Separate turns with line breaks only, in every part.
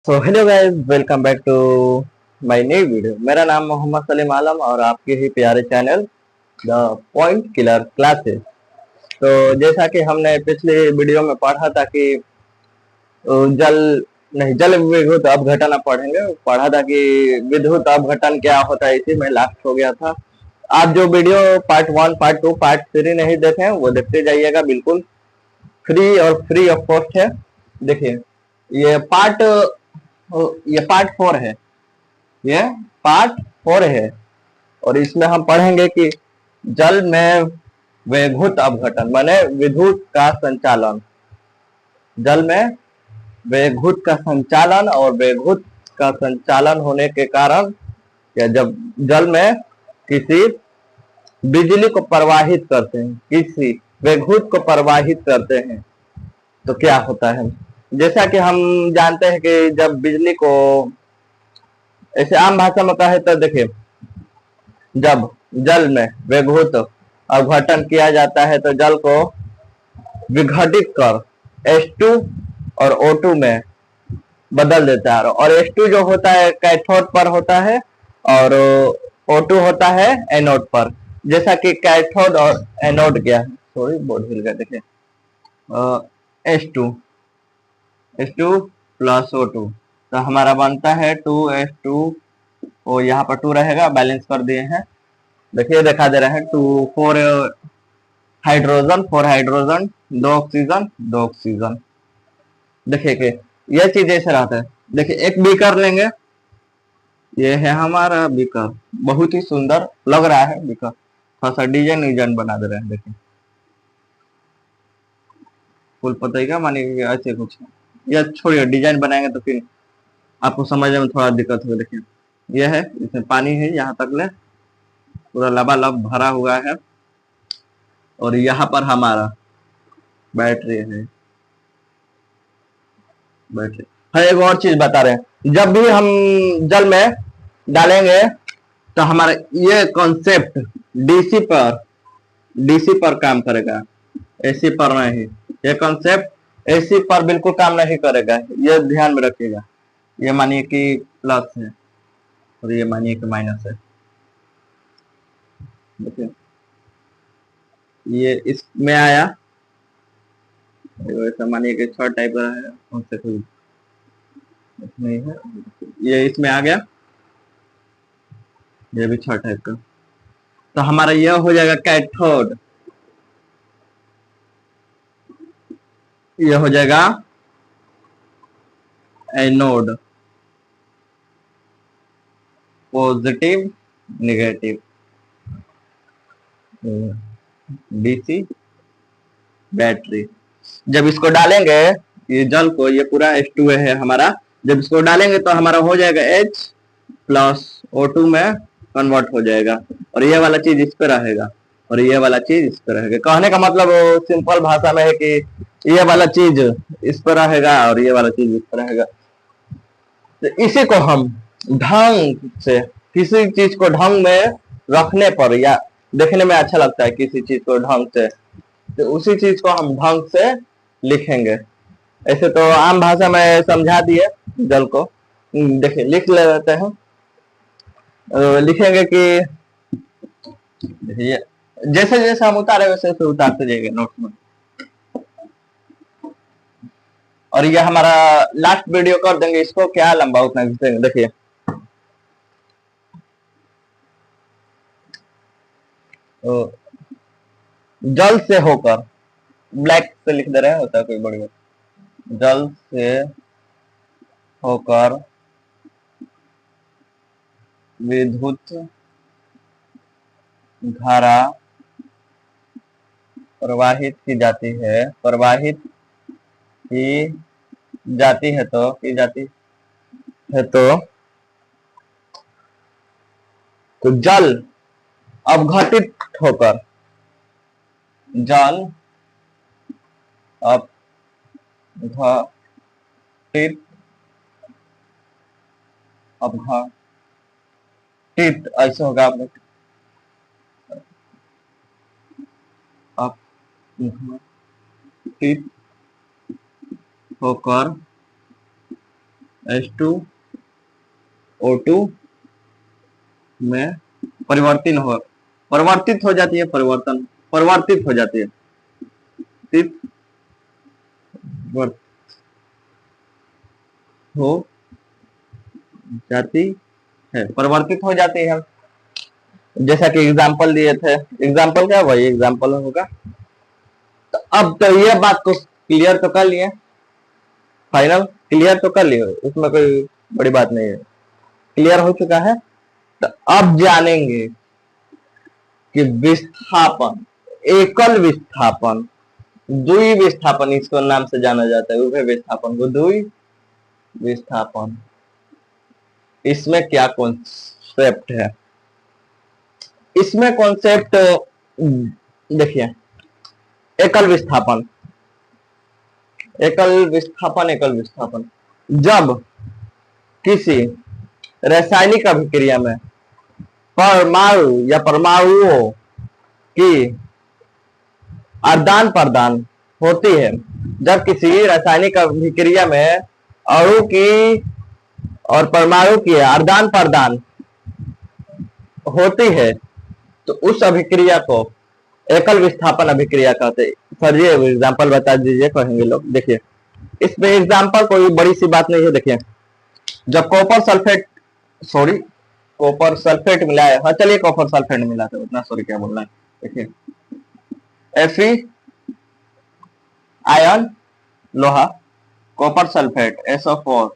So hello guys, welcome back to my new video. मेरा नाम मोहम्मद सलीम आलम और आपके ही प्यारे channel the point killer classes. तो जैसा कि हमने पिछले वीडियो में पढ़ा था कि जल नहीं जल विद्युत अपघटन आप पढ़ा था कि विद्युत अपघटन क्या होता है। इसी में लास्ट हो गया था। आप जो वीडियो पार्ट 1, पार्ट 2, पार्ट 3 नहीं देखे हैं वो देखते जाइएगा, बिल्कुल फ्री और फ्री ऑफ कॉस्ट है। देखिए, ये पार्ट ये पार्ट 4 है। ये पार्ट 4 है और इसमें हम पढ़ेंगे कि जल में वैद्युत अपघटन माने विद्युत का संचालन। जल में वैद्युत का संचालन और वैद्युत का संचालन होने के कारण या जब जल में किसी बिजली को प्रवाहित करते हैं, किसी वैद्युत को प्रवाहित करते हैं तो क्या होता है। जैसा कि हम जानते हैं कि जब बिजली को ऐसे आम भाषा में कहे तो देखिए, जब जल में वैद्युत अपघटन किया जाता है तो जल को विघटित कर H2 और O2 में बदल देता है। और H2 जो होता है कैथोड पर होता है और O2 होता है एनोड पर। जैसा कि कैथोड और एनोड क्या है, सॉरी बोर्ड हिल गया, देखिए H2 H2 प्लस O2 तो हमारा बनता है 2H2। वो यहाँ पर 2 रहेगा, बैलेंस कर दिए हैं। देखिए दिखा दे रहे हैं 2 4 हाइड्रोजन, 4 हाइड्रोजन, 2 ऑक्सीजन, 2 ऑक्सीजन। देखिए कि यह चीज ऐसे रहता है। देखिए एक बीकर लेंगे, ये है हमारा बीकर, बहुत ही सुंदर लग रहा है बीकर। थोड़ा सा डिजाइन डिजाइन बना दे रहे हैं। देखिए फुल पता ही क्या माने ऐसे कुछ, या छोड़िए डिजाइन बनाएंगे तो फिर आपको समझने में थोड़ा दिक्कत होगी। देखिए यह है, इसमें पानी है यहाँ तक ले पूरा लबालब भरा हुआ है और यहाँ पर हमारा बैटरी है। बैटरी हाँ, एक और चीज बता रहे हैं, जब भी हम जल में डालेंगे तो हमारा ये कॉन्सेप्ट डीसी पर डीसी पर काम करेगा, एसी पर नहीं। ये कॉन्सेप्ट एसी पर बिल्कुल काम नहीं करेगा, ये ध्यान में रखिएगा। ये मानिए कि प्लस है और ये मानिए कि माइनस है। देखिए ये इसमें आया, ऐसा मानिए कि 6 टाइप का है, उनसे कोई नहीं है। ये इसमें आ गया, ये भी 6 टाइप का। तो हमारा यह हो जाएगा कैथोड, यह हो जाएगा anode, positive negative, DC battery. जब इसको डालेंगे, ये जल को, ये पूरा H2 है हमारा, जब इसको डालेंगे तो हमारा हो जाएगा H प्लस O2 में कन्वर्ट हो जाएगा और ये वाला चीज इस पे रहेगा और ये वाला चीज इस पे रहेगा। कहने का मतलब सिंपल भाषा में है कि ये वाला चीज इस पर रहेगा और ये वाला चीज इस पर रहेगा। तो इसी को हम ढंग से, किसी चीज को ढंग में रखने पर या देखने में अच्छा लगता है किसी चीज को ढंग से, तो उसी चीज को हम ढंग से लिखेंगे। ऐसे तो आम भाषा में समझा दिए जल को। देखिए लिख लेते हैं। लिखेंगे कि देखिए जैसे जैसे हम उतारे वैसे वैसे उतारते जाएंगे नोट्स में। और ये हमारा लास्ट वीडियो कर देंगे, इसको क्या लंबा उतना खींचेंगे। देखिए जल से होकर, ब्लैक से लिख दे रहे हैं, होता है कोई बड़ी बात। जल से होकर विद्युत धारा प्रवाहित की जाती है, प्रवाहित की जाती है तो की जाती है तो जल अपघटित होकर, जल अपघटित अपघटित ऐसे होगा, अपघटित होकर H2O2 में परिवर्तित हो जाती है, परिवर्तित हो जाती है, हो जाती है, परिवर्तित हो जाती है। जैसा कि एग्जाम्पल दिए थे, एग्जाम्पल क्या वही एग्जाम्पल होगा। तो अब तो ये बात को क्लियर तो कर लिए, फाइनल क्लियर तो कर लिए, उसमें कोई बड़ी बात नहीं है, क्लियर हो चुका है। तो अब जानेंगे कि विस्थापन, एकल विस्थापन, द्वि विस्थापन इसको नाम से जाना जाता है, उभय विस्थापन को द्वि विस्थापन, इसमें क्या कॉन्सेप्ट है। इसमें कॉन्सेप्ट देखिए, एकल विस्थापन, एकल विस्थापन, एकल विस्थापन जब किसी रासायनिक अभिक्रिया में परमाणु या परमाणुओं की आदान प्रदान होती है, जब किसी रासायनिक अभिक्रिया में अणु की और परमाणु की आदान प्रदान होती है, तो उस अभिक्रिया को एकल विस्थापन अभिक्रिया कहते हैं। सर जी एग्जाम्पल बता दीजिए, कहेंगे लोग। देखिए इसमें एग्जाम्पल कोई बड़ी सी बात नहीं है। देखिए जब कॉपर सल्फेट मिला है, हाँ चलिए कॉपर सल्फेट मिला था, उतना सॉरी क्या बोलना है। देखिए Fe आयन लोहा, कॉपर सल्फेट SO4,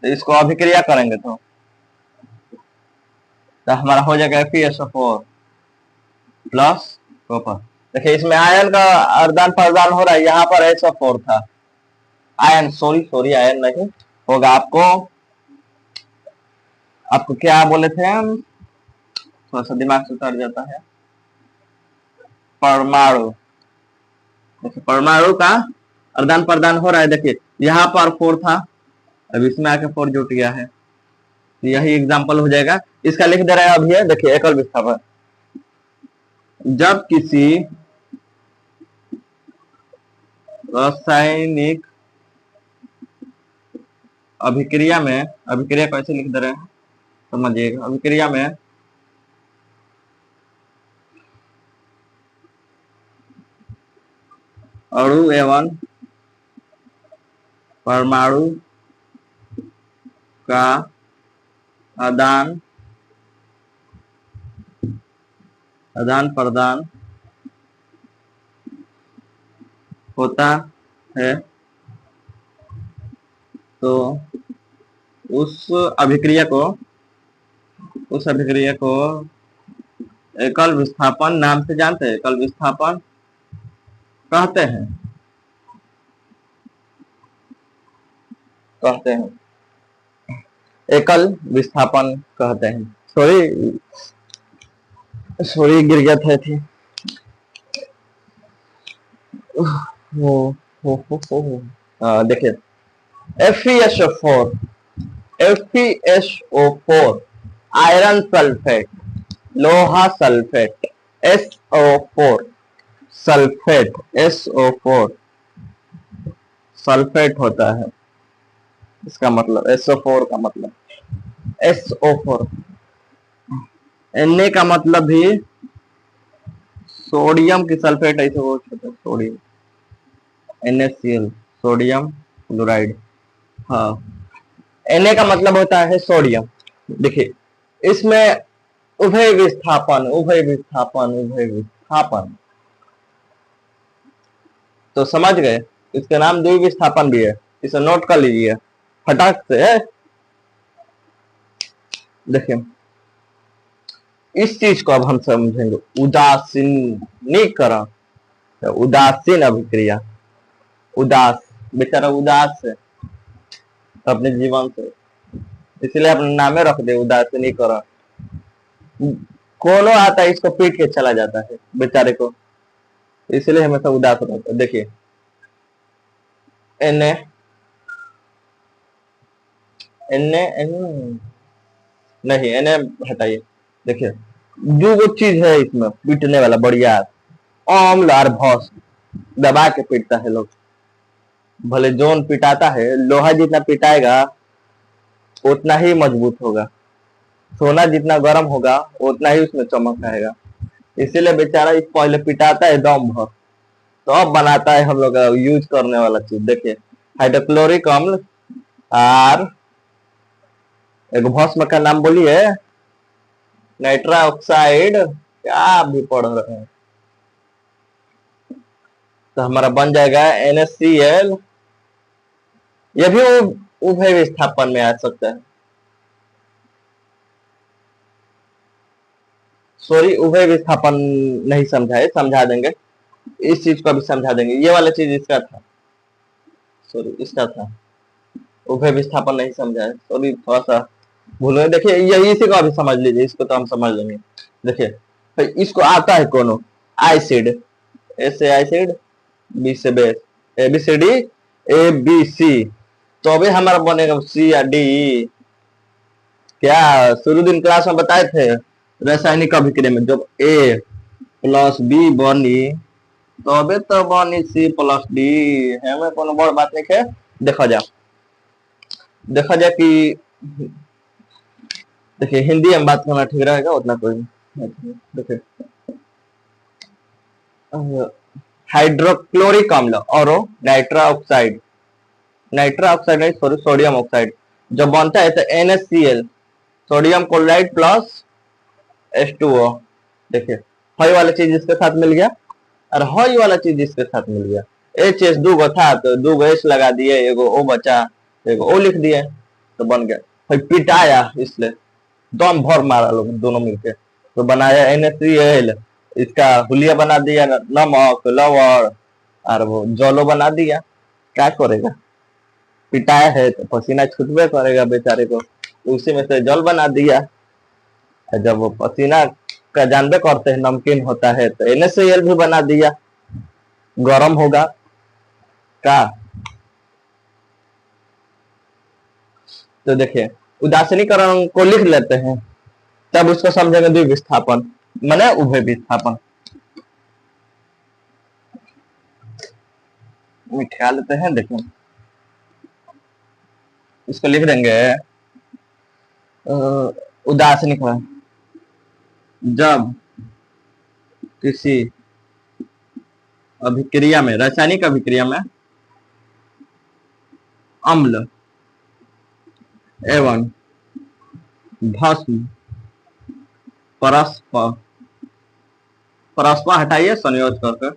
इसको अभिक्रिया करेंगे तो हमारा हो जाएगा FeSO4 प्लस कॉपर। देखिए इसमें आयन का आदान प्रदान हो रहा है, यहाँ पर SO4 था, आयन सॉरी आयन नहीं होगा। आपको क्या बोले थे हम, थोड़ा सा दिमाग से उतर जाता है। परमाणु, देखिए परमाणु का आदान प्रदान हो रहा है। देखिए यहाँ पर 4 था, अब इसमें आके 4 जुट गया है, यही एग्जाम्पल हो जाएगा। इसका लिख दे रहा है अभी है। देखिए एकल विस्थापन, जब किसी रासायनिक अभिक्रिया में, अभिक्रिया कैसे लिख दे रहे हैं समझिएगा, अभिक्रिया में अणु एवं परमाणु का आदान प्रदान होता है, तो उस अभिक्रिया को एकल विस्थापन नाम से जानते हैं, एकल विस्थापन कहते हैं, एकल विस्थापन कहते हैं। सॉरी गिर गया था थी। देखिए FeSO4 आयरन सल्फेट, लोहा sulphate, SO4 sulphate, SO4 sulphate होता है। इसका मतलब SO4 का मतलब SO4, Na का मतलब भी सोडियम की सल्फेट, ऐसे वो सोडियम NaCl, सोडियम क्लोराइड। हाँ Na का मतलब होता है सोडियम। देखिए इसमें उभय विस्थापन तो समझ गए, इसका नाम द्वि विस्थापन भी है, इसे नोट कर लीजिए फटाक से। देखिए इस चीज को अब हम समझेंगे, उदासीनीकरण, उदासीन अभिक्रिया, बेचारा उदास है अपने जीवन से, इसलिए अपने नामे रख दे उदासीनीकरण। कोनो आता है इसको पीट के चला जाता है बेचारे को, इसलिए हमेशा उदास रहता है। देखिए Na नहीं, Na हटाइए। देखिए जो वो चीज है इसमें पीटने वाला बढ़िया, अम्ल और भौस दबा के पीटता है लोग, भले जोन पिटाता है, लोहा जितना पिटाएगा उतना ही मजबूत होगा, सोना जितना गर्म होगा उतना ही उसमें चमक आएगा। इसीलिए बेचारा इस पहले पिटाता है दम भर, तो अब बनाता है हम लोग यूज करने वाला चीज। देखिए हाइड्रोक्लोरिक अम्ल, और एक भस्म का नाम बोलिए, नाइट्रा ऑक्साइड, क्या आप भी पढ़ रहे हैं। तो हमारा बन जाएगा NaCl। यह भी उभय विस्थापन में आ सकता है, सॉरी उभय विस्थापन नहीं समझा है, समझा देंगे, इस चीज को भी समझा देंगे। ये वाला चीज इसका था, सॉरी इसका था, उभय विस्थापन नहीं समझा है, सॉरी थोड़ा सा भूल गए। देखिए यही, इसी को अभी समझ लीजिए, इसको तो हम समझ लेंगे। देखिए तो इसको आता है कौन, एसिड, ए से एसिड, बी से बेस, ABCD, ABC, तो अभी हमारा बनेगा C या D। क्या शुरू दिन क्लास में बताए थे रासायनिक अभिक्रिया में, जब A प्लस B बनी तो अबे तो बनी C प्लस D, हमें कोनो बड़ बात नहीं है। देखा जा कि देखिए हिंदी में बात करना ठीक रहेगा, उतना कोई नहीं। देखिए हाइड्रोक्लोरिक अम्ल और नाइट्रा ऑक्साइड, नहीं सॉरी सोडियम ऑक्साइड जब बनता है तो NaCl, sodium chloride plus H2O। देखिए हई वाला चीज इसके साथ मिल गया और हई वाला चीज इसके साथ मिल गया। HS दो था तो 2 H लगा दिए, एगो O बचा, एगो O लिख दिए, तो बन गया। फिर पिटाया, इसलिए दम भर मारा लोग दोनों मिलके, तो बनाया NaCl। इसका हुलिया बना दिया, नमक लवण और वो जलो बना दिया। क्या करेगा, पिटाया है तो पसीना छूटबे करेगा बेचारे को, उसी में से जल बना दिया। जब वो पसीना का जानबे करते हैं नमकीन होता है, तो NaCl भी बना दिया, गरम होगा का। तो देखिए उदासीनीकरण को लिख लेते हैं, तब उसको समझेंगे द्विविस्थापन माने उभय विस्थापन। ख्याल लेते हैं, देखिए इसको लिख देंगे उदासीनीकरण, जब किसी अभिक्रिया में, रासायनिक अभिक्रिया में अम्ल एवं भस्म परस्पर, परस्पर हटाइए संयोज करके,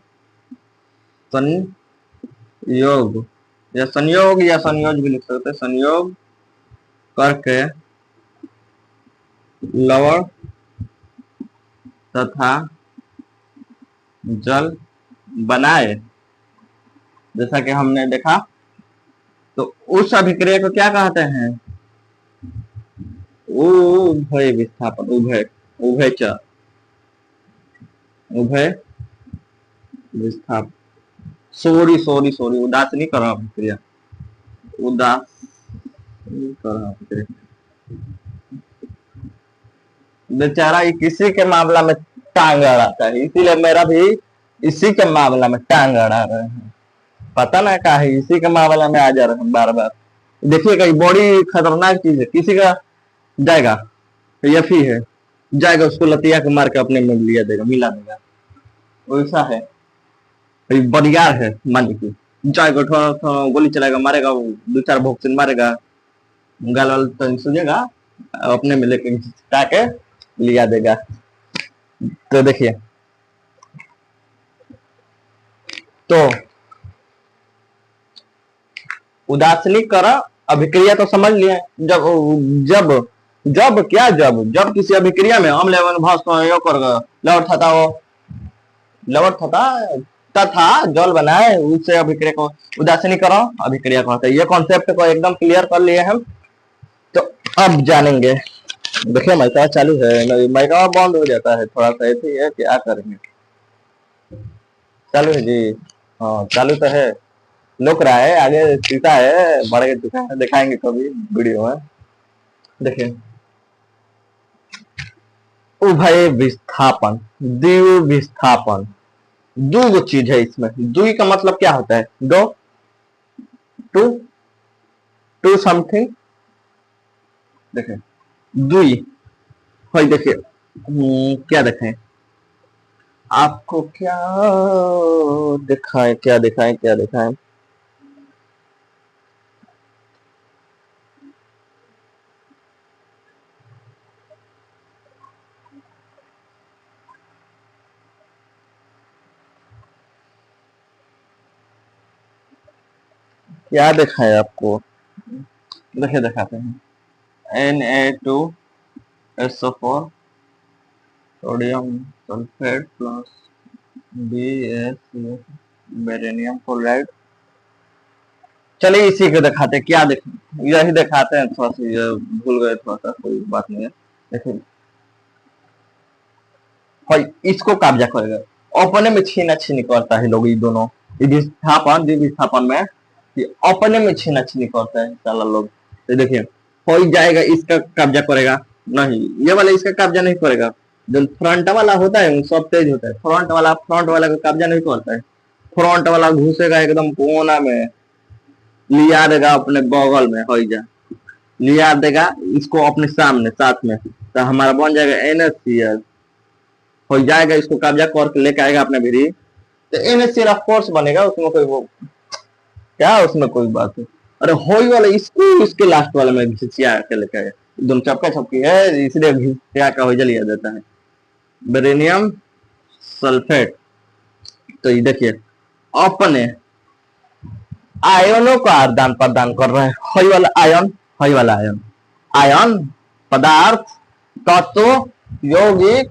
संयोग या संयोग या संयोज भी लिख सकते हैं, संयोग करके लवण तथा जल बनाए, जैसा कि हमने देखा। तो उस अभिक्रिया को क्या कहते हैं, उभय विस्थापन, उभयचर, उभय विस्थापन, सॉरी उदासीनीकरण अभिक्रिया, उदासीनीकरण अभिक्रिया। बेचारा ये किसी के मामला में टांग अड़ाता है, इसीलिए मेरा भी इसी के मामला में टांग अड़ा रहे हैं, पता ना क्या है, इसी के मामला में आ जा रहे हैं बार बार। देखिएगा ये बड़ी खतरनाक चीज है, किसी का जाएगा यफी है, जाएगा उसको लतिया के मार के अपने में लिया देगा, मिला देगा, वैसा है। बरियार है, मान लीजिए जाएगा थोड़ा गोली चलाएगा, मारेगा, 2-4 भोक्सिन मारेगा, गाल वाल तो सुझेगा, अपने में लेके के लिया देगा। तो देखिए तो उदासीनीकरण अभिक्रिया तो समझ लिया, जब किसी अभिक्रिया में अम्ल एवं भस्म लवण तथा जल बनाए, उससे अभिक्रिया को उदासीनीकरण अभिक्रिया कहते हैं। ये कॉन्सेप्ट को एकदम क्लियर कर लिए हम, तो अब जानेंगे। देखिए माइका चालू है, माइका बंद हो जाता है, थोड़ा सा ऐसे ही है, क्या करेंगे। चालू है जी, हाँ चालू तो है, लुक रहा है, आगे सीता है, बढ़ के चुका है, दिखाएंगे कभी वीडियो में। देखिए उभय विस्थापन, द्विविस्थापन, दो चीज है इसमें। द्वि का मतलब क्या होता है, दो, टू टू समथिंग, देखें दुई, भाई देखिए क्या देखें आपको, क्या दिखाएं क्या दिखाएं क्या दिखाएं। क्या दिखाएं आपको, देखिए दिखाते हैं। Na2SO4 sodium sulphate plus BaCl barium chloride. चलिए इसी को दिखाते हैं, क्या देखें, यही दिखाते हैं। थोड़ा सा ये भूल गए, थोड़ा सा, कोई बात नहीं है। देखिए भाई इसको कब्जा करेगा, अपने में छीना छीनी करता है लोग, ये दोनों विस्थापन में ये अपने में छीना छीनी करता है साला लोग। तो देखिए हो जाएगा, इसका कब्जा करेगा नहीं, ये वाला इसका कब्जा नहीं करेगा। जो फ्रंट वाला होता है वो सब तेज होता है, फ्रंट वाला का कब्जा नहीं करता है। फ्रंट वाला घुसेगा एकदम कोना में, लिया देगा अपने बगल में, हो जा लिया देगा इसको अपने सामने साथ में, तो हमारा बन जाएगा NaCl। हो जाएगा, इसको कब्जा करके लेके आएगा अपने भीरी, तो NaCl ऑफ कोर्स बनेगा, उसमें कोई वो क्या, उसमें कोई बात है। अरे हो वाला इसको इसके लास्ट वाले में घिसिया के लेके आएगा, एकदम चपका चपकी है, इसलिए घिसिया का हो लिया जाता है बेरेनियम सल्फेट। तो ये देखिए अपने आयनों का आदान प्रदान कर रहे हैं, हई वाला आयन, हई वाला आयन, आयन पदार्थ तत्व यौगिक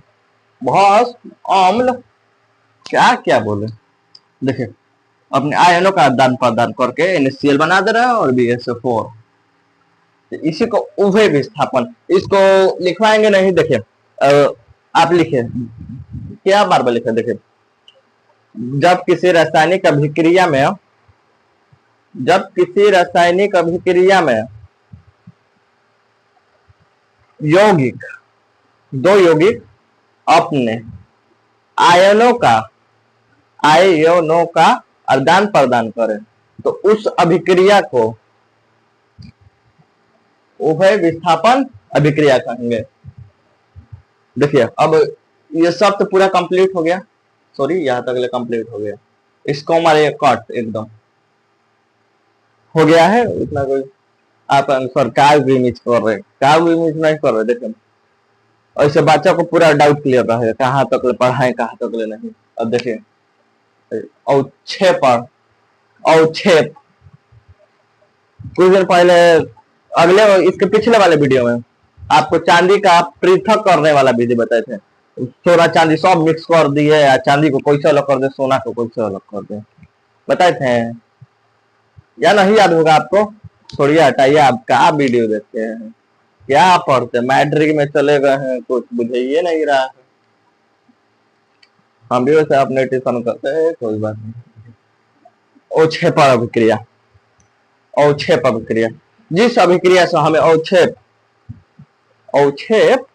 भस्म अम्ल, क्या क्या बोले, देखिए अपने आयनों का आदान प्रदान करके NaCl बना दे रहा है और BaSO4। इसी को उभय विस्थापन, इसको लिखवाएंगे नहीं। देखिए आप लिखे, क्या बार बार लिखे, देखिए जब किसी रासायनिक अभिक्रिया में, जब किसी रासायनिक अभिक्रिया में यौगिक, दो यौगिक अपने आयनों का आदान प्रदान करें, तो उस अभिक्रिया को उभय विस्थापन अभिक्रिया कहेंगे। देखिए अब ये सब तो पूरा कंप्लीट हो गया, सॉरी यहाँ तक कंप्लीट हो गया, इसको हमारे कट एकदम हो गया है, इतना कोई आप आंसर काग इमेज कर रहे, काग इमेज नहीं कर रहे। देखिए ऐसे बच्चा को पूरा डाउट क्लियर रहे कहाँ तक ले पढ़ाए कहाँ तक ले नहीं। अब देखिए अवक्षेपण, अवक्षेप कुछ दिन पहले, अगले इसके पिछले वाले वीडियो में आपको चांदी का पृथक करने वाला विधि बताए थे। सोना चांदी सब मिक्स कर दिए, या चांदी को कैसे अलग कर दे, सोना को कैसे अलग कर दे, बताए थे या नहीं याद होगा आपको? छोड़िए हटाइए, आप क्या वीडियो देखते हैं, क्या पढ़ते, मैट्रिक में चले गए हैं, कुछ बुझाइए नहीं रहा है। हम भी वैसे अपने ट्यूशन करते हैं, कोई बात नहीं। अवक्षेप अभिक्रिया, अवक्षेप अभिक्रिया, जिस अभिक्रिया से हमें अवक्षेप, अवक्षेप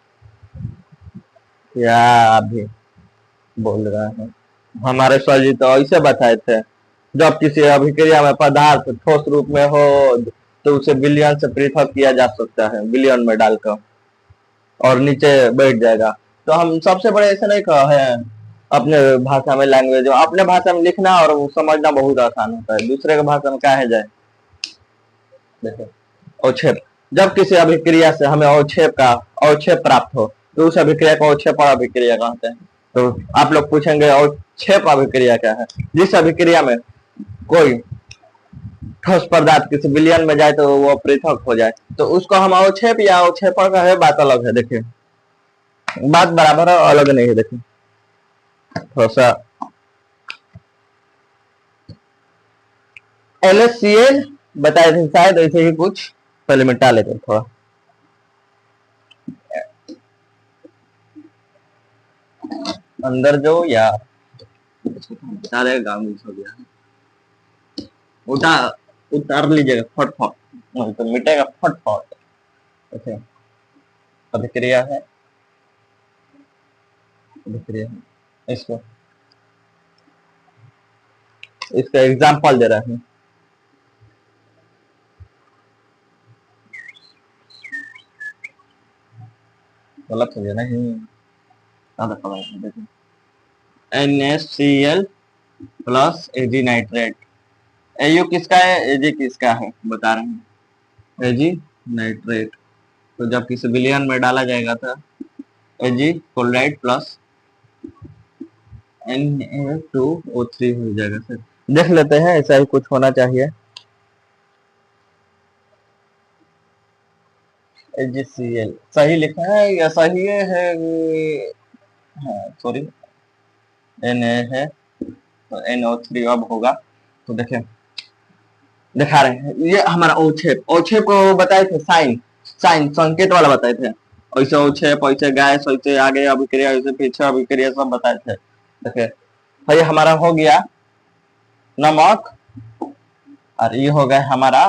क्या अभी बोल रहा है, हमारे सर जी तो ऐसे बताए थे, जब किसी अभिक्रिया में पदार्थ ठोस रूप में हो तो उसे विलयन से पृथक किया जा सकता है, विलयन में डालकर, और नीचे बैठ जाएगा। तो हम सबसे बड़े ऐसे नहीं कहे हैं अपने भाषा में, लैंग्वेज अपने भाषा में लिखना और समझना बहुत आसान होता है, दूसरे के भाषा में क्या है जाए। देखो अवक्षेप, जब किसी अभिक्रिया से हमें अवक्षेप प्राप्त हो तो उस अभिक्रिया को अवक्षेप अभिक्रिया कहते हैं। तो आप लोग पूछेंगे अवक्षेप अभिक्रिया क्या है? जिस अभिक्रिया में कोई ठोस पदार्थ किसी विलयन में जाए तो वो पृथक हो जाए, तो उसको हम अवक्षेप या अवक्षेपण का है, बात अलग है। देखिए बात बराबर है, अलग नहीं है। देखिए थोड़ा सा NaCl बताए थे शायद, ऐसे ही कुछ, पहले मिटा लेते हैं थोड़ा। अंदर जो या सारे गांव हो गया, उठा उतार लीजिएगा फटफट, नहीं तो मिटेगा फटफट। ऐसे अभिक्रिया है, अभिक्रिया है, इसको इसका एग्जाम्पल दे रहा है। गलत हो गया नहीं, देखिए NaCl plus Ag nitrate. Au किसका है, Ag किसका है बता रहे हैं, Ag नाइट्रेट। तो जब किसी विलयन में डाला जाएगा तो Ag क्लोराइड प्लस Na2O3 हो जाएगा सर। देख लेते हैं, ऐसा ही कुछ होना चाहिए। AgCl सही लिखा है या सही है, हाँ सॉरी Na है तो NO3 अब होगा। तो देखें दिखा रहे हैं, ये हमारा औक्षेप, औक्षेप को बताए थे साइन, साइन संकेत वाला बताए थे, ऐसे औक्षेप, ऐसे गैस, ऐसे आगे अभिक्रिया, ऐसे पीछे अभिक्रिया, सब बताए थे। देखिए भाई हमारा हो गया नमक, और ये हो गया हमारा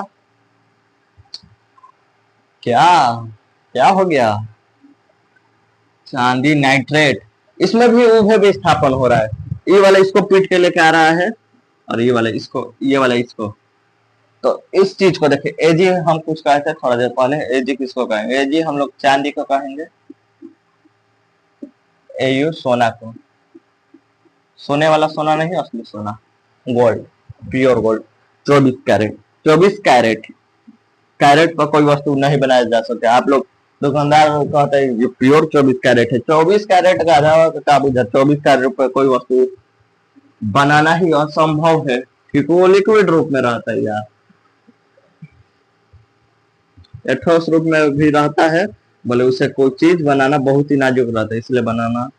क्या क्या हो गया, चांदी नाइट्रेट। इसमें भी उभय विस्थापन हो रहा है, ये वाला इसको पीट के लेके आ रहा है और ये वाला इसको, ये वाला इसको। तो इस चीज को देखिए, एजी हम कुछ कहे थे थोड़ा देर पहले, एजी किसको कहेंगे, एजी हम लोग चांदी को कहेंगे, एयू सोना को, सोने वाला सोना नहीं, असली सोना, gold, pure gold, 24 carat, 24 carat, carat पर कोई वस्तु नहीं बनाया जा सकता। आप लोग दुकानदार कहते हैं ये प्योर 24 कैरेट है, 24 कैरेट का आधा का बुझा, 24 कैरेट पर कोई वस्तु बनाना ही असंभव है, क्योंकि वो लिक्विड रूप में रहता है यार, ठोस रूप में भी रहता है, बोले उसे कोई चीज बनाना बहुत ही नाजुक रहता है, इसलिए बनाना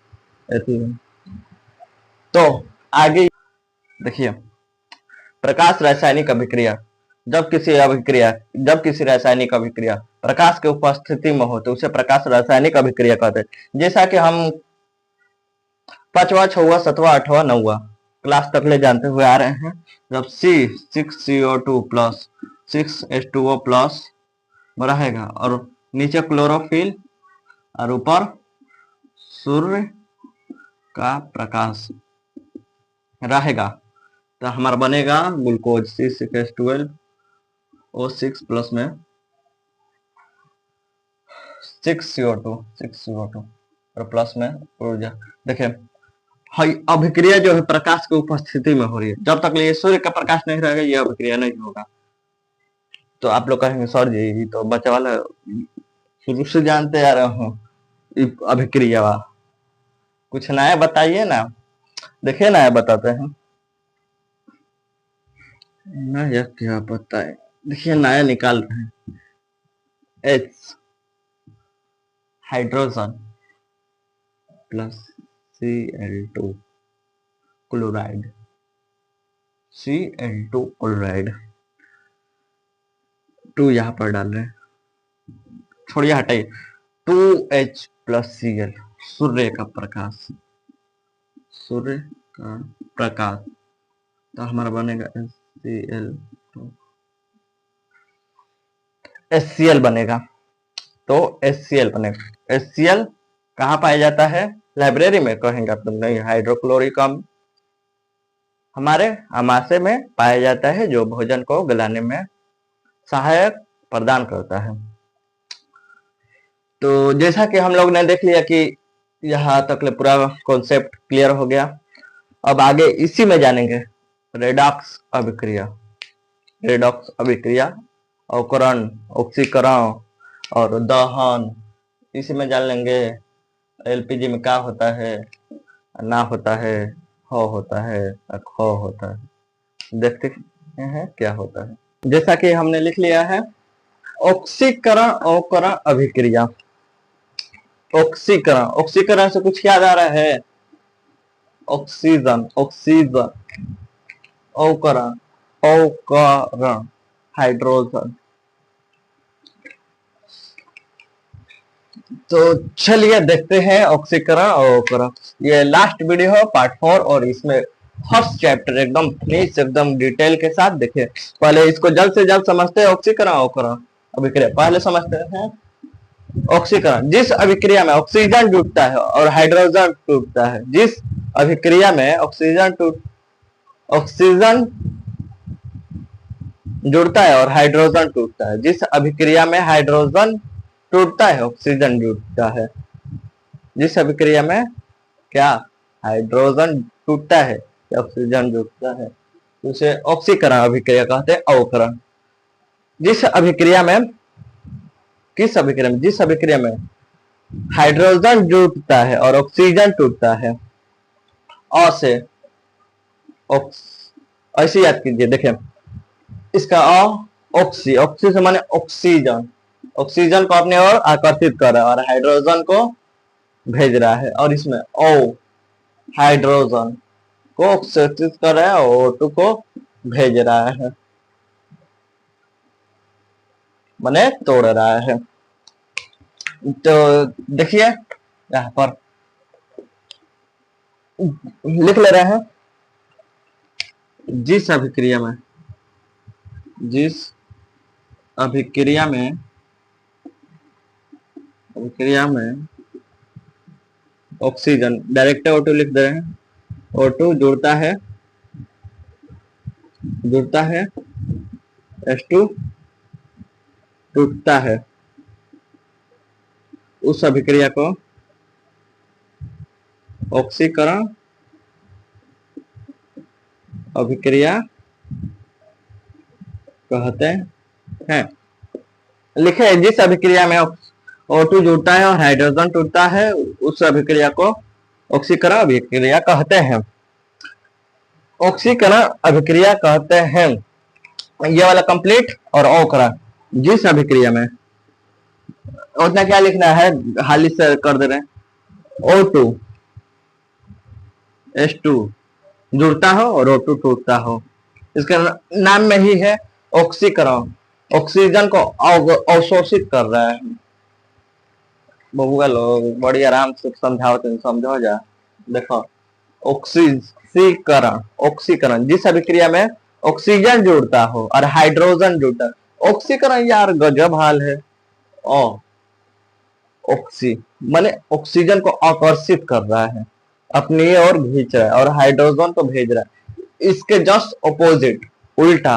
ऐसी। तो आगे देखिए, प्रकाश रासायनिक अभिक्रिया, जब किसी रासायनिक अभिक्रिया प्रकाश के उपस्थिति में हो तो उसे प्रकाश रासायनिक अभिक्रिया कहते हैं। जैसा कि हम 5वां 6वां 7वां 8वां 9वां क्लास तक ले जानते हुए आ रहे हैं, जब C6CO2 प्लस 6H2O प्लस रहेगा और नीचे क्लोरोफिल और ऊपर सूर्य का प्रकाश रहेगा, तो हमारा बनेगा ग्लूकोज C6H12O6 प्लस में 6CO2 और प्लस में ऊर्जा। देखिए अभिक्रिया जो है प्रकाश की उपस्थिति में हो रही है, जब तक ये सूर्य का प्रकाश नहीं रहेगा ये अभिक्रिया नहीं होगा। तो आप लोग कहेंगे सर जी तो बच्चा वाला शुरू से जानते आ रहे हो अभिक्रिया, कुछ नया बताइए ना। देखिए नया बताते हैं, नया क्या बताए, देखिए नया निकाल रहे हैं, H hydrogen plus Cl2 chloride, Cl2 chloride, 2 यहाँ पर डाल रहे हैं, छोड़िए हटाइए, 2H प्लस Cl, सूर्य का प्रकाश, सूर्य का प्रकाश, तो हमारा बनेगा HCl बनेगा। तो HCl बनेगा, HCl कहाँ पाया जाता है, लाइब्रेरी में कहेंगे आप लोग नहीं, हाइड्रोक्लोरिक अम्ल हमारे आमाशय में पाया जाता है, जो भोजन को गलाने में सहायक प्रदान करता है। तो जैसा कि हम लोग ने देख लिया कि यहाँ तक ले पूरा कॉन्सेप्ट क्लियर हो गया, अब आगे इसी में जानेंगे रेडॉक्स अभिक्रिया, रेडॉक्स अभिक्रिया, अवकरण, ऑक्सीकरण और दहन, इसी में जान लेंगे एलपीजी में क्या होता है, ना होता है, हो होता है, खो होता है, देखते हैं क्या होता है। जैसा कि हमने लिख लिया है ऑक्सीकरण अवकरण अभिक्रिया, ऑक्सीकरण, ऑक्सीकरण से कुछ याद आ रहा है, ऑक्सीजन, ऑक्सीजन, अवकरण, अवकरण हाइड्रोजन। तो चलिए देखते हैं ऑक्सीकरण और अवकरण, ये लास्ट वीडियो है पार्ट 4, और इसमें फर्स्ट चैप्टर एकदम फिनिश, एकदम डिटेल के साथ। देखिए पहले इसको जल्द से जल्द समझते हैं, ऑक्सीकरण अवकरण अभिक्रिया पहले समझते हैं। ऑक्सीकरण, जिस अभिक्रिया में ऑक्सीजन जुड़ता है और हाइड्रोजन टूटता है, जिस अभिक्रिया में ऑक्सीजन जुड़ता है और हाइड्रोजन टूटता है, जिस अभिक्रिया में हाइड्रोजन टूटता है ऑक्सीजन जुड़ता है, जिस अभिक्रिया में क्या हाइड्रोजन टूटता है या ऑक्सीजन जुड़ता है उसे ऑक्सीकरण अभिक्रिया कहते हैं। अवकरण जिस अभिक्रिया में जिस अभिक्रिया में हाइड्रोजन जुड़ता है और ऑक्सीजन टूटता है अ से ऐसे याद कीजिए। देखिए इसका ऑक्सी ऑक्सी से माने ऑक्सीजन, ऑक्सीजन को अपने ओर आकर्षित कर रहा है और हाइड्रोजन को भेज रहा है, और इसमें ओ हाइड्रोजन को ऑक्सीकृत कर रहा है और O2 को भेज रहा है, माने तोड़ रहा है। तो देखिए यहाँ पर लिख ले रहे हैं, जिस अभिक्रिया में ऑक्सीजन डायरेक्ट O2 लिख दे रहे हैं, O2 जुड़ता है H2 टूटता है, उस अभिक्रिया को ऑक्सीकरण अभिक्रिया कहते हैं। लिखे जिस अभिक्रिया में O2 जुड़ता है और हाइड्रोजन टूटता है उस अभिक्रिया को ऑक्सीकरण अभिक्रिया कहते हैं। ऑक्सीकरण अभिक्रिया कहते हैं, ये वाला कंप्लीट। और अवकरण जिस अभिक्रिया में, उतना क्या लिखना है हाली से कर दे रहे हैं, O2 H2 जुड़ता हो और O2 टूटता हो, इसका नाम में ही है ऑक्सीकरण, ऑक्सीजन को अवशोषित कर रहा है। बबुआ लोग बड़ी आराम से समझाओ तो समझो जा। देखो ऑक्सीकरण जिस अभिक्रिया में ऑक्सीजन जुड़ता हो और हाइड्रोजन जुड़ता है, ऑक्सीकरण यार गजब हाल है। ऑक्सी माने ऑक्सीजन को आकर्षित कर रहा है, अपनी ओर खींच रहा है और हाइड्रोजन को भेज रहा है। इसके जस्ट ऑपोजिट उल्टा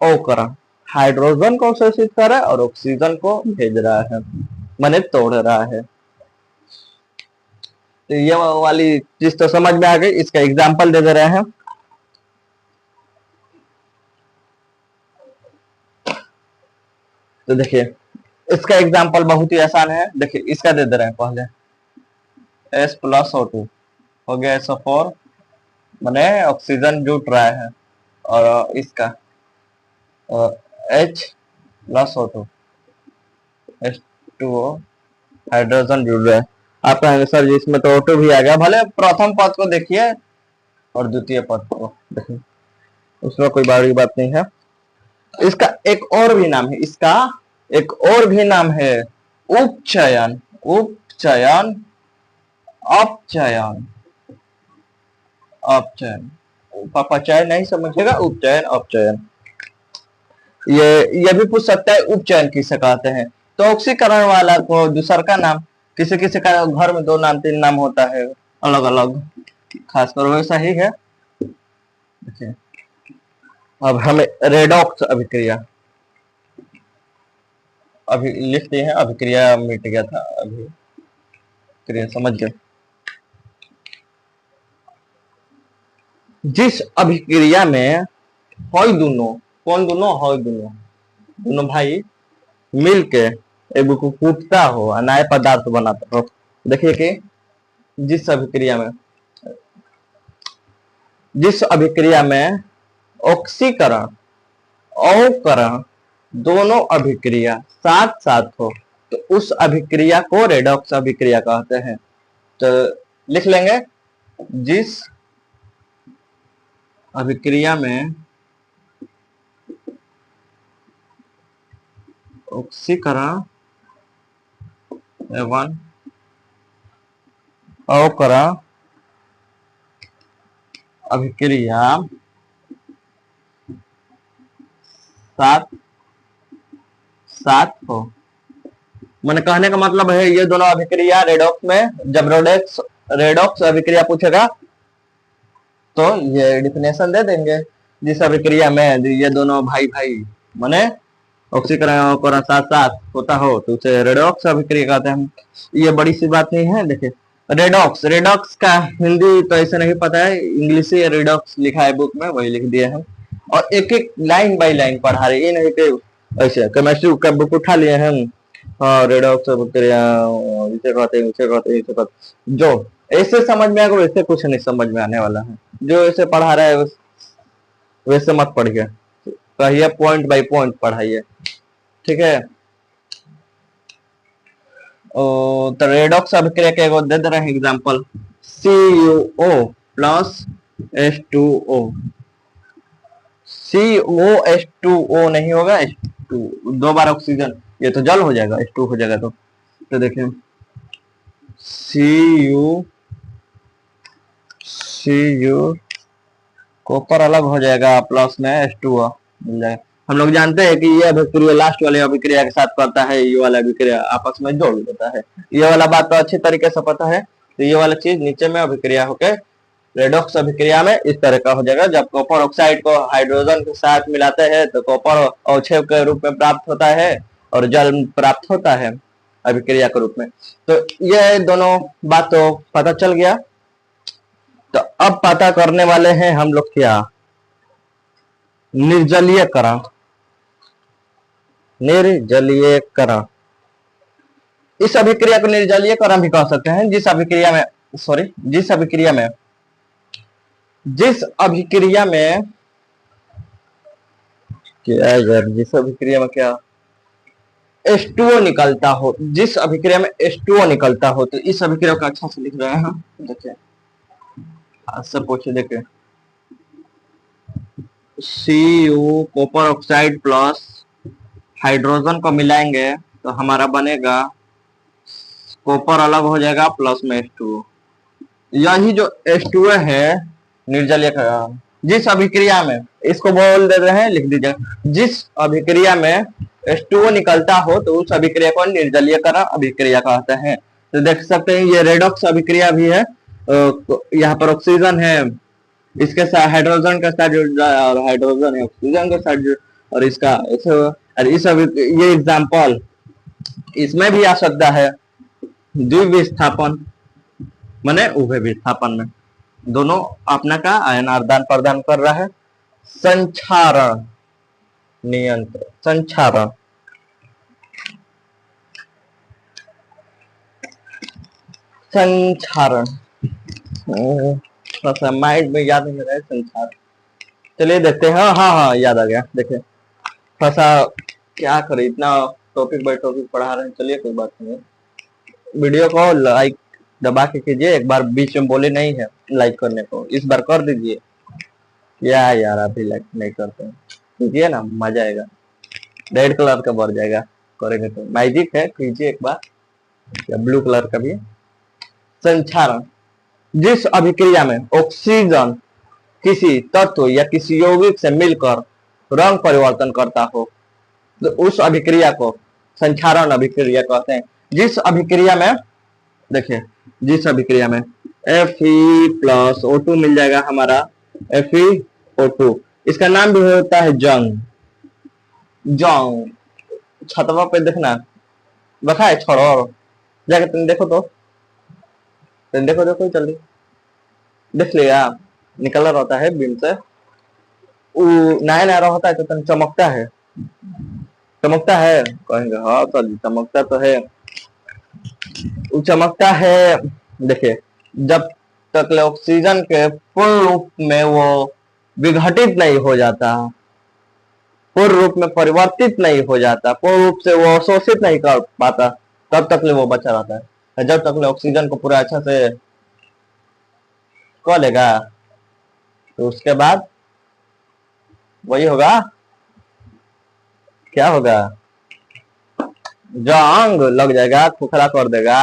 अवकरण हाइड्रोजन को अवशोषित कर रहा है और ऑक्सीजन को भेज रहा है, माने तोड़ रहा है। तो ये वाली चीज तो समझ में आ गई। इसका एग्जाम्पल दे रहे हैं। तो देखिए इसका एग्जाम्पल बहुत ही आसान है। देखिए इसका दे रहे हैं, पहले H प्लस O2 हो गया SO4, माने ऑक्सीजन जुट रहा है, और इसका H plus O2 H2O hydrogen जुड़ रहा है। आप कहेंगे सर जी इसमें तो O2 भी आ गया। भले प्रथम पद को देखिए और द्वितीय पद को देखिए, उसमें कोई बड़ी बात नहीं है। इसका एक और भी नाम है, उपचयन। अपचयन नहीं समझिएगा, उपचयन अपचयन। ये भी पूछ सकता है उपचयन किसे कहते हैं। तो ऑक्सीकरण वाला को दूसर का नाम, किसी किसी का घर में 2 नाम 3 नाम होता है अलग अलग, खासकर वैसा ही है। देखिए अब हमें रेडॉक्स अभिक्रिया अभी लिखते हैं, अभिक्रिया मिट गया था, अभिक्रिया समझ गए। जिस अभिक्रिया में दोनों भाई मिलके एक को कूटता हो, नए पदार्थ बनाता हो। देखिए कि जिस अभिक्रिया में ऑक्सीकरण अवकरण दोनों अभिक्रिया साथ साथ हो तो उस अभिक्रिया को रेडॉक्स अभिक्रिया कहते हैं। तो लिख लेंगे, जिस अभिक्रिया में ऑक्सीकरण एवं अवकरण अभिक्रिया साथ हो, मैंने कहने का मतलब है ये दोनों अभिक्रिया रेडॉक्स में, जब रेडॉक्स अभिक्रिया पूछेगा तो ये डिफिनेशन दे देंगे। जिस अभिक्रिया में ये दोनों भाई माने ऑक्सीकरण साथ साथ होता हो तो उसे रेडॉक्स अभिक्रिया कहते हैं। ये बड़ी सी बात नहीं है। देखिए रेडॉक्स, रेडॉक्स का हिंदी तो ऐसे नहीं पता है, इंग्लिश से रेडॉक्स लिखा है बुक में, वही लिख दिए हैं और एक एक लाइन बाय लाइन पढ़ा रहे, ये नहीं कि ऐसे केमिस्ट्री का बुक उठा लिए हैं, हाँ रेडॉक्स अभिक्रिया इसे कहते हैं उसे कहते हैं इसे कहते हैं। जो ऐसे समझ में आएगा वैसे कुछ नहीं समझ में आने वाला है, जो ऐसे पढ़ा रहा है वैसे मत पढ़िए, कहिए पॉइंट बाय पॉइंट पढ़ाइए, ठीक है। तो रेडॉक्स अभिक्रिया के एगो दे रहे हैं example, CuO plus H2O। COH2O नहीं होगा, H2 दो बार ऑक्सीजन, ये तो जल हो जाएगा, H2 हो जाएगा। तो देखिए Cu कॉपर अलग हो जाएगा, प्लस में H2O मिल जाएगा। हम लोग जानते हैं कि ये अभिक्रिया लास्ट वाले अभिक्रिया के साथ करता है, ये वाला अभिक्रिया आपस में जोड़ देता है, ये वाला बात तो अच्छी तरीके से पता है। तो ये वाला चीज नीचे में अभिक्रिया होकर रेडॉक्स अभिक्रिया में इस तरह का हो जाएगा। जब कॉपर ऑक्साइड को हाइड्रोजन के साथ मिलाते हैं तो कॉपर अवक्षेप के रूप में प्राप्त होता है और जल प्राप्त होता है अभिक्रिया के रूप में। तो ये दोनों बात तो पता चल गया। तो अब पता करने वाले हैं हम लोग क्या, निर्जलीयकरण। निर्जलीयकरण, इस अभिक्रिया को निर्जलीयकरण भी कह सकते हैं। जिस अभिक्रिया में जिस अभिक्रिया में क्या यार, जिस अभिक्रिया में क्या H2O निकलता हो, जिस अभिक्रिया में H2O निकलता हो, तो इस अभिक्रिया को अच्छा से लिख रहे हैं। देखिए आज से पूछे, देखिए Cu copper oxide plus hydrogen को मिलाएंगे तो हमारा बनेगा, कॉपर अलग हो जाएगा प्लस में H2O। यही जो H2O है निर्जलीयकरण, जिस अभिक्रिया में, इसको बोल दे रहे हैं, लिख दीजिए, जिस अभिक्रिया में H2O निकलता हो तो उस अभिक्रिया को निर्जलीयकरण अभिक्रिया कहते हैं। तो देख सकते हैं ये रेडॉक्स अभिक्रिया भी है, यहाँ पर ऑक्सीजन है, इसके साथ हाइड्रोजन के साथ जुड़ रहा है और हाइड्रोजन है ऑक्सीजन के साथ जुड़, और इसका ये एग्जाम्पल इसमें भी आ सकता है, द्विविस्थापन माने उभय विस्थापन में दोनों अपना का आयन आदान प्रदान कर रहा है। संचारण नियंत्रण, संचारण संचारण थोड़ा सा माइंड में याद नहीं रहा है, संचारण। चलिए देखते हैं, हाँ हाँ हाँ याद आ गया। देखिए थोड़ा सा क्या करें, इतना टॉपिक बाय टॉपिक पढ़ा रहे हैं। चलिए कोई बात नहीं, वीडियो को लाइक दबा के कीजिए, एक बार बीच में बोले नहीं है लाइक करने को, इस बार कर दीजिए। क्या यार अभी लाइक नहीं करते हैं, कीजिए ना, मजा आएगा, रेड कलर का बढ़ जाएगा करेंगे तो, मैजिक है, कीजिए एक बार, या ब्लू कलर का भी। संचारण, जिस अभिक्रिया में ऑक्सीजन किसी तत्व या किसी यौगिक से मिलकर रंग परिवर्तन करता हो तो उस अभिक्रिया को संचारण अभिक्रिया कहते हैं। जिस अभिक्रिया में, देखिए जिस अभिक्रिया में Fe+O2 मिल जाएगा हमारा, FeO2, इसका नाम भी होता है जंग। जंग छतवा पे देखना रखा है, छोड़ो जाके तुम देखो, तो तुम देखो जल्दी देख लिया, निकल रहा होता है बीम से, नया नया होता है तो चमकता है, चमकता है कहेंगे, हाँ तो चमकता तो है, वो चमकता है। देखिए जब तक ऑक्सीजन के पूर्ण रूप में वो विघटित नहीं हो जाता, पूर्ण रूप में परिवर्तित नहीं हो जाता, पूर्ण रूप से वो अवशोषित नहीं कर पाता, तब तक वो बचा रहता है। जब तक ऑक्सीजन को पूरा अच्छा से कर लेगा तो उसके बाद वही होगा, क्या होगा, जंग लग जाएगा, खोखला कर देगा।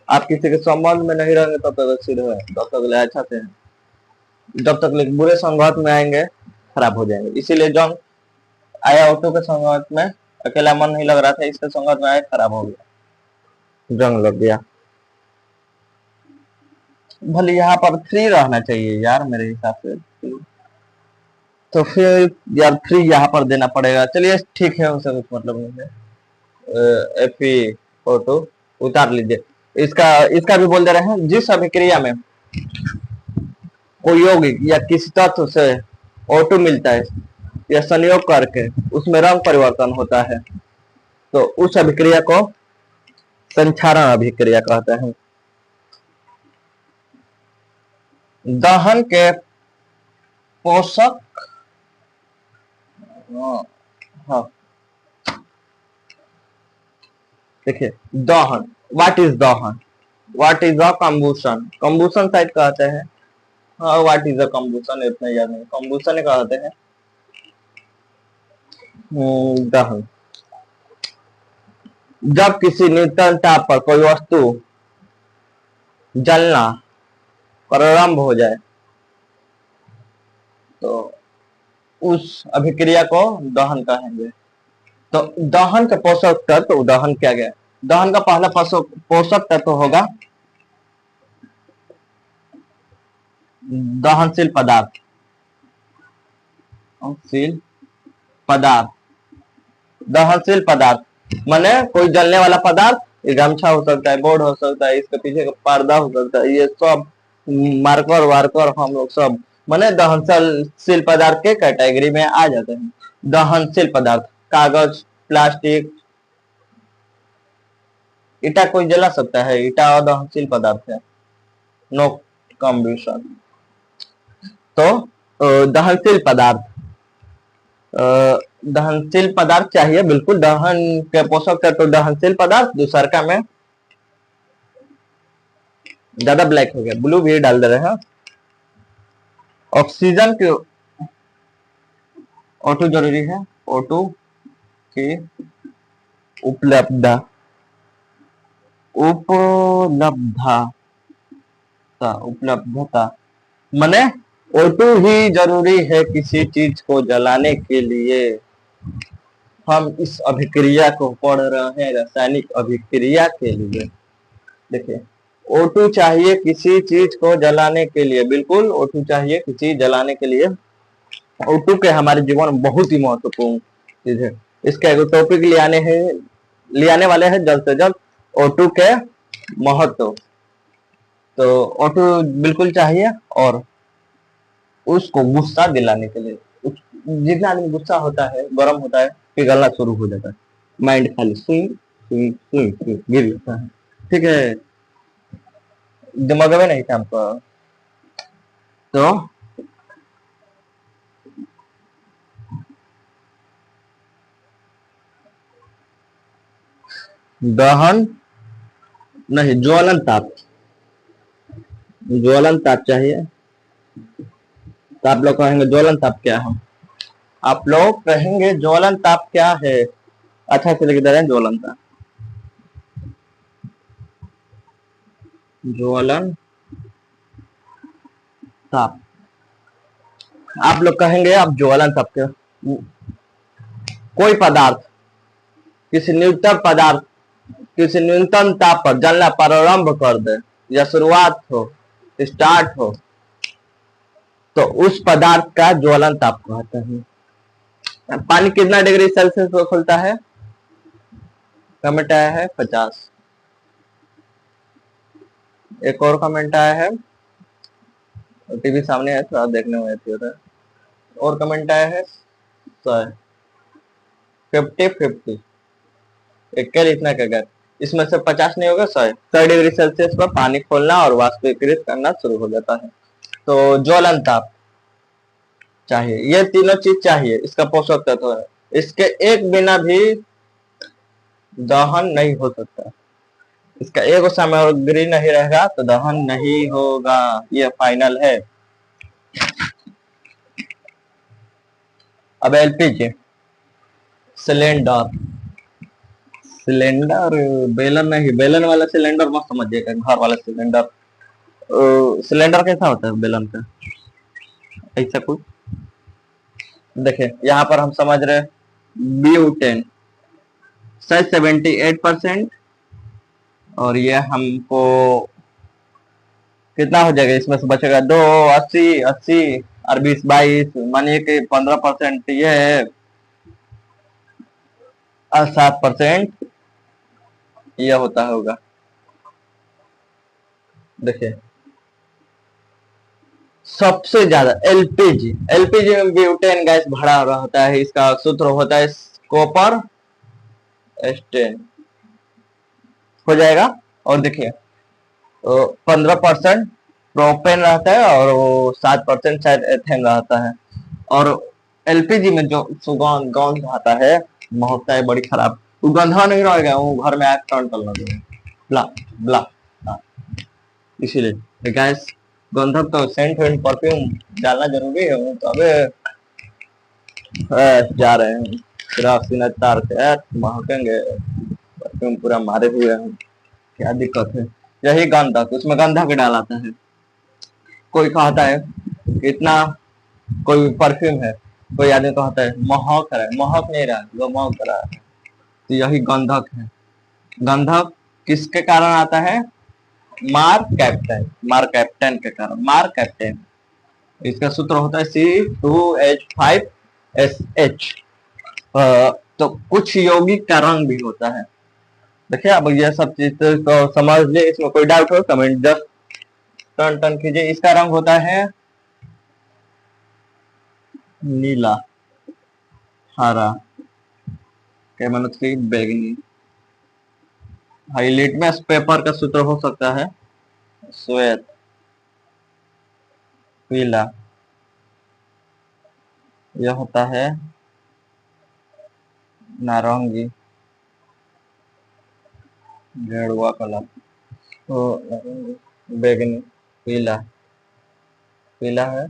आप किसी के संबंध में नहीं रहेंगे तब तक सिद्ध है, तब तक अच्छा से, जब तक बुरे संगत में आएंगे खराब हो जाएंगे। इसीलिए जंग आया ऑटो के संगत में, अकेला मन नहीं लग रहा था, इसके संगत में आया खराब हो गया, जंग लग गया। भले यहाँ पर 3 रहना चाहिए यार मेरे हिसाब से, तो फिर यार 3 यहाँ पर देना पड़ेगा। चलिए ठीक है, उसे कुछ मतलब नहीं है। Fe उतार लीजिए। इसका इसका भी बोल दे रहे हैं, जिस अभिक्रिया में कोई यौगिक या किसी तत्व से O2 मिलता है या संयोग करके उसमें रंग परिवर्तन होता है, तो उस अभिक्रिया को संक्षारण अभिक्रिया कहते हैं। दहन के पोषक, हाँ देखिए, दहन, व्हाट इज दहन, व्हाट इज अ कंबूशन, कंबूशन शायद कहते हैं। हाँ, व्हाट इज अ कंबूशन इतना याद नहीं, कंबूशन कहते हैं। दहन, जब किसी न्यूनतम ताप पर कोई वस्तु जलना प्रारंभ हो जाए तो उस अभिक्रिया को दहन कहेंगे। तो दहन का पोषक तत्व, दहन क्या गया, दहन का पहला पोषक तत्व होगा दहनशील पदार्थ, पदार्थ, दहनशील पदार्थ माने कोई जलने वाला पदार्थ। ये गमछा हो सकता है, बोर्ड हो सकता है, इसके पीछे का पर्दा हो सकता है, ये सब मार्कर वार्कर हम लोग सब माने दहनशील पदार्थ के कैटेगरी में आ जाते हैं। दहनशील पदार्थ, कागज, प्लास्टिक, ईटा कोई जला सकता है, ईटा दहनशील पदार्थ है, नो कम्बशन। तो दहनशील पदार्थ, दहनशील पदार्थ चाहिए, बिल्कुल दहन के पोषक तत्व दहनशील पदार्थ। दूसरा में ज्यादा ब्लैक हो गया, ब्लू भी डाल दे रहे हैं। ऑक्सीजन के O2 जरूरी है, O2 की उपलब्धता, उपलब्धता माने O2 ही जरूरी है किसी चीज को जलाने के लिए। हम इस अभिक्रिया को पढ़ रहे हैं, रासायनिक अभिक्रिया के लिए। देखिए, O2 चाहिए किसी चीज को जलाने के लिए, बिल्कुल O2 चाहिए किसी जलाने के लिए। O2 के हमारे जीवन में बहुत ही महत्वपूर्ण चीज है। इसका एक टॉपिक ले आने वाले हैं जल्द से जल्द, O2 के महत्व। तो O2 बिल्कुल चाहिए, और उसको गुस्सा दिलाने के लिए, जितना आदमी गुस्सा होता है, गर्म होता है, पिघलना शुरू हो जाता है, माइंड खाली सुई सुई सुई सुई गिर जाता है। ठीक है, दिमाग में नहीं काम कर। तो दहन नहीं, ज्वलन ताप, ज्वलन ताप चाहिए। तो आप लोग कहेंगे ज्वलन ताप क्या है, आप लोग कहेंगे ज्वलन ताप क्या है। अच्छा से लिख दे रहे हैं, ज्वलन ताप, ज्वलन ताप। आप लोग कहेंगे आप ज्वलन ताप क्या, कोई पदार्थ किसी न्यूनतम ताप पर जलना प्रारंभ कर दे, या शुरुआत हो, स्टार्ट हो, तो उस पदार्थ का ज्वलन ताप कहते हैं। पानी कितना डिग्री सेल्सियस पर खुलता है, कमेंट आया है 50। एक और कमेंट आया है, टीवी सामने है, थोड़ा देखने में होता है। और कमेंट आया है 50-50, एक इतना क्या, इसमें से 50 नहीं होगा, 100 डिग्री सेल्सियस पर पानी खोलना और वाष्पीकृत करना शुरू हो जाता है। तो ज्वलन ताप चाहिए, ये तीनों चीज चाहिए, इसका पोषक तत्व है। इसके एक बिना भी दहन नहीं हो सकता, इसका एक सामग्री नहीं रहेगा तो दहन नहीं होगा, ये फाइनल है। अब एलपीजी सिलेंडर, सिलेंडर बेलन नहीं, बेलन वाला सिलेंडर मत समझिएगा, घर वाला सिलेंडर। सिलेंडर कैसा होता है बेलन का, ऐसा कुछ। देखिए यहाँ पर हम समझ रहे ब्यूटेन शायद 78%, और ये हमको कितना हो जाएगा, इसमें से बचेगा 2, 80, 80, और 20-22 मानिए कि 15% ये है और 7% ये होता होगा। देखिए सबसे ज्यादा एलपीजी, एलपीजी में ब्यूटेन गैस भरा हुआ होता है, इसका सूत्र होता है कॉपर एस्टेन हो जाएगा। और देखिए 15% प्रोपेन रहता है और वो 7% शायद एथेन रहता है। और एलपीजी में जो सुगंध गंध आता है, महकता है बड़ी खराब, वो गंधा नहीं रहेगा, वो घर में आग टर्न कर लगे ब्ला ब्ला। हाँ, इसीलिए गैस गंधक तो सेंट एंड परफ्यूम डालना जरूरी है। तो अबे जा रहे हैं पूरा सीना तार के यार, महकेंगे, परफ्यूम पूरा मारे हुए हैं, क्या दिक्कत है। यही गंधक, उसमें गंधक डालाता है। कोई कहता है इतना, कोई परफ्यूम है, कोई आदमी कहता है महक रहा है, महक नहीं रहा, वो महक रहा है, तो यही गंधक है। गंधक किसके कारण आता है? मार कैप्टन, मार कैप्टन के कारण, मार कैप्टन। इसका सूत्र होता है C2H5SH। तो कुछ यौगिक का रंग भी होता है। देखिए अब ये सब चीज को समझ ले, इसमें कोई डाउट हो कमेंट जस्ट टर्न टर्न कीजिए। इसका रंग होता है नीला, हरा, बैगनी। हाई लिटमस पेपर का सूत्र हो सकता है श्वेत, पीला, यह होता है नारंगी, गेरुआ कलर, तो बैगनी, पीला, पीला है,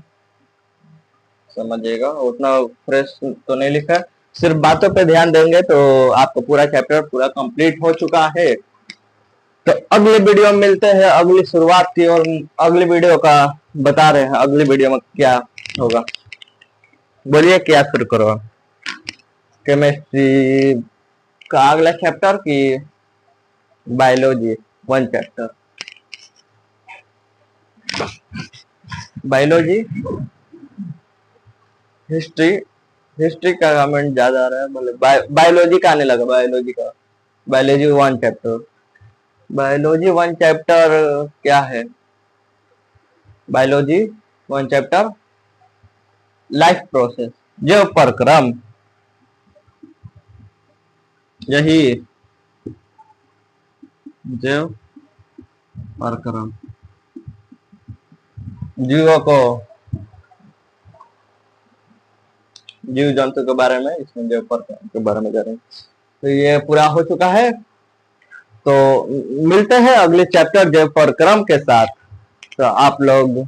समझिएगा। उतना फ्रेश तो नहीं लिखा है, सिर्फ बातों पे ध्यान देंगे तो आपको पूरा चैप्टर पूरा कंप्लीट हो चुका है। तो अगले वीडियो में मिलते हैं, अगली शुरुआत की और अगली वीडियो का बता रहे हैं अगली वीडियो में क्या होगा। बोलिए क्या शुरू करो, केमिस्ट्री का अगला चैप्टर की biology 1 chapter, biology, history, history का कमेंट ज्यादा आ रहा है, बोले बायोलॉजी का आने लगा, बायोलॉजी का, बायोलॉजी 1 चैप्टर। बायोलॉजी 1 चैप्टर क्या है? बायोलॉजी 1 चैप्टर लाइफ प्रोसेस, जो परक्रम, यही जो परक्रम, जीवों को, जीव जंतु के बारे में, इसमें जो परक्रम के बारे में जा रहे हैं। तो ये पूरा हो चुका है, तो मिलते हैं अगले चैप्टर जो परक्रम के साथ। तो आप लोग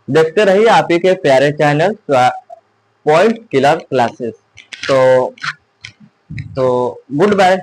देखते रहिए आप ही के प्यारे चैनल पॉइंट किलर क्लासेस। तो गुड बाय।